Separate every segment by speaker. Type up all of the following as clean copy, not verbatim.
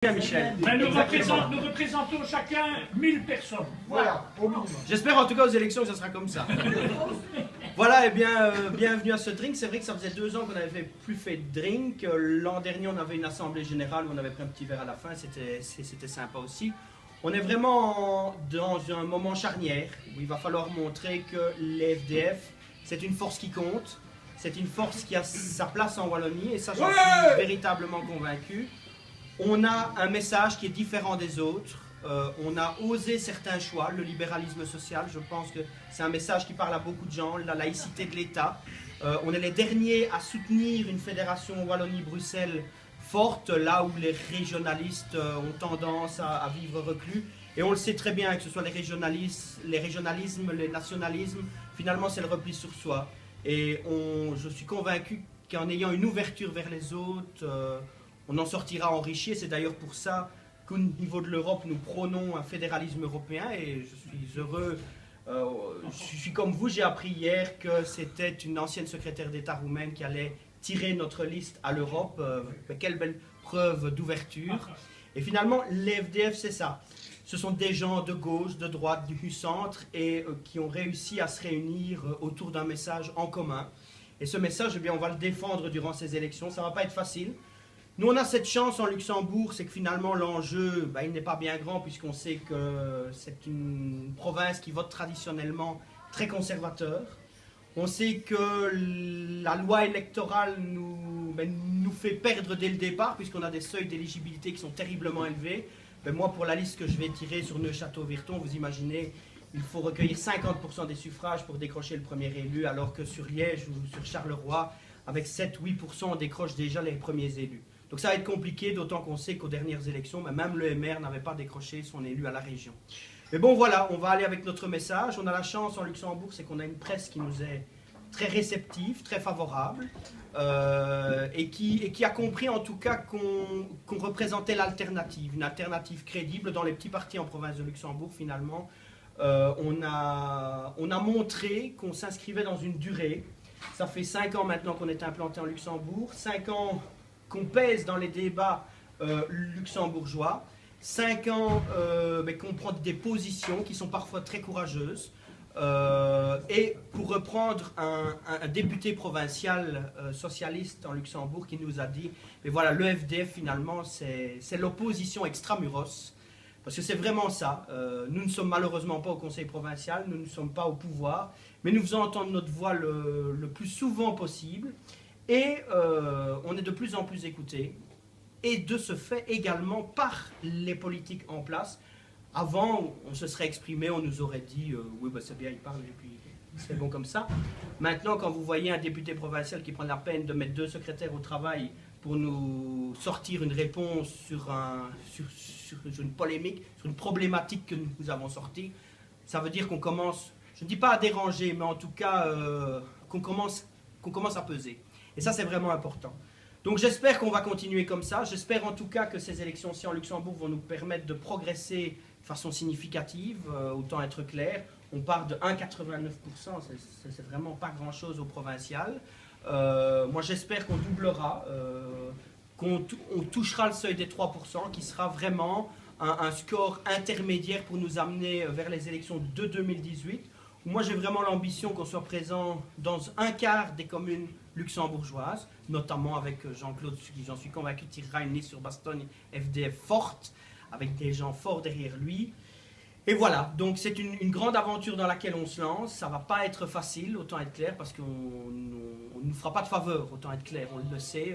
Speaker 1: Bien, Michel.
Speaker 2: Ben, nous représentons chacun 1000 personnes.
Speaker 1: Voilà. J'espère en tout cas aux élections que ça sera comme ça. Voilà, et bien, bienvenue à ce drink. C'est vrai que ça faisait 2 ans qu'on n'avait plus fait de drink. L'an dernier, on avait une assemblée générale où on avait pris un petit verre à la fin. C'était sympa aussi. On est vraiment dans un moment charnière où il va falloir montrer que l'FDF, c'est une force qui compte. C'est une force qui a sa place en Wallonie et ça, j'en suis véritablement convaincu. On a un message qui est différent des autres. On a osé certains choix, le libéralisme social. Je pense que c'est un message qui parle à beaucoup de gens, la laïcité de l'État. On est les derniers à soutenir une fédération Wallonie-Bruxelles forte, là où les régionalistes ont tendance à vivre reclus. Et on le sait très bien, que ce soit les régionalismes, les nationalismes, finalement c'est le repli sur soi. Et je suis convaincu qu'en ayant une ouverture vers les autres, on en sortira enrichi. C'est d'ailleurs pour ça qu'au niveau de l'Europe, nous prônons un fédéralisme européen et je suis heureux. Je suis comme vous, j'ai appris hier que c'était une ancienne secrétaire d'État roumaine qui allait tirer notre liste à l'Europe. Quelle belle preuve d'ouverture. Et finalement, l'FDF, c'est ça. Ce sont des gens de gauche, de droite, du centre et qui ont réussi à se réunir autour d'un message en commun. Et ce message, eh bien, on va le défendre durant ces élections. Ça ne va pas être facile. Nous, on a cette chance en Luxembourg, c'est que finalement l'enjeu, il n'est pas bien grand puisqu'on sait que c'est une province qui vote traditionnellement très conservateur. On sait que la loi électorale nous fait perdre dès le départ puisqu'on a des seuils d'éligibilité qui sont terriblement élevés. Moi, pour la liste que je vais tirer sur Neuchâteau-Virton, vous imaginez, il faut recueillir 50% des suffrages pour décrocher le premier élu, alors que sur Liège ou sur Charleroi, avec 7-8%, on décroche déjà les premiers élus. Donc ça va être compliqué, d'autant qu'on sait qu'aux dernières élections, même le MR n'avait pas décroché son élu à la région. Mais bon, voilà, on va aller avec notre message. On a la chance en Luxembourg, c'est qu'on a une presse qui nous est très réceptive, très favorable, et qui a compris en tout cas qu'on représentait l'alternative, une alternative crédible dans les petits partis en province de Luxembourg finalement. On a montré qu'on s'inscrivait dans une durée. Ça fait 5 ans maintenant qu'on est implanté en Luxembourg, 5 ans qu'on pèse dans les débats luxembourgeois, 5 ans qu'on prend des positions qui sont parfois très courageuses. Et pour reprendre un député provincial socialiste en Luxembourg qui nous a dit, mais voilà, le FDF finalement c'est l'opposition extramuros, parce que c'est vraiment ça. Nous ne sommes malheureusement pas au conseil provincial, nous ne sommes pas au pouvoir, mais nous faisons entendre notre voix le plus souvent possible. Et on est de plus en plus écoutés, et de ce fait également par les politiques en place. Avant, on se serait exprimé, on nous aurait dit oui, c'est bien, il parle, et puis c'est bon comme ça. Maintenant, quand vous voyez un député provincial qui prend la peine de mettre 2 secrétaires au travail pour nous sortir une réponse sur une polémique, sur une problématique que nous avons sortie, ça veut dire qu'on commence, je ne dis pas à déranger, mais en tout cas qu'on commence à peser. Et ça, c'est vraiment important. Donc j'espère qu'on va continuer comme ça. J'espère en tout cas que ces élections-ci en Luxembourg vont nous permettre de progresser de façon significative, autant être clair. On part de 1,89%, c'est vraiment pas grand-chose au provincial. Moi j'espère qu'on doublera, qu'on touchera le seuil des 3%, qui sera vraiment un score intermédiaire pour nous amener vers les élections de 2018. Moi, j'ai vraiment l'ambition qu'on soit présent dans un quart des communes luxembourgeoises, notamment avec Jean-Claude, qui, j'en suis convaincu, tirera une liste sur Bastogne FDF forte, avec des gens forts derrière lui. Et voilà, donc c'est une grande aventure dans laquelle on se lance. Ça ne va pas être facile, autant être clair, parce qu'on ne nous fera pas de faveur, autant être clair, on le sait.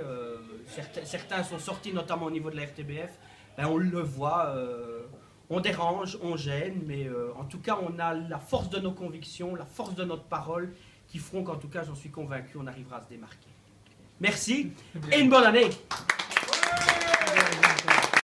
Speaker 1: Certains sont sortis, notamment au niveau de la RTBF, on le voit. On dérange, on gêne, mais en tout cas, on a la force de nos convictions, la force de notre parole, qui feront qu'en tout cas, j'en suis convaincu, on arrivera à se démarquer. Merci et une bonne année.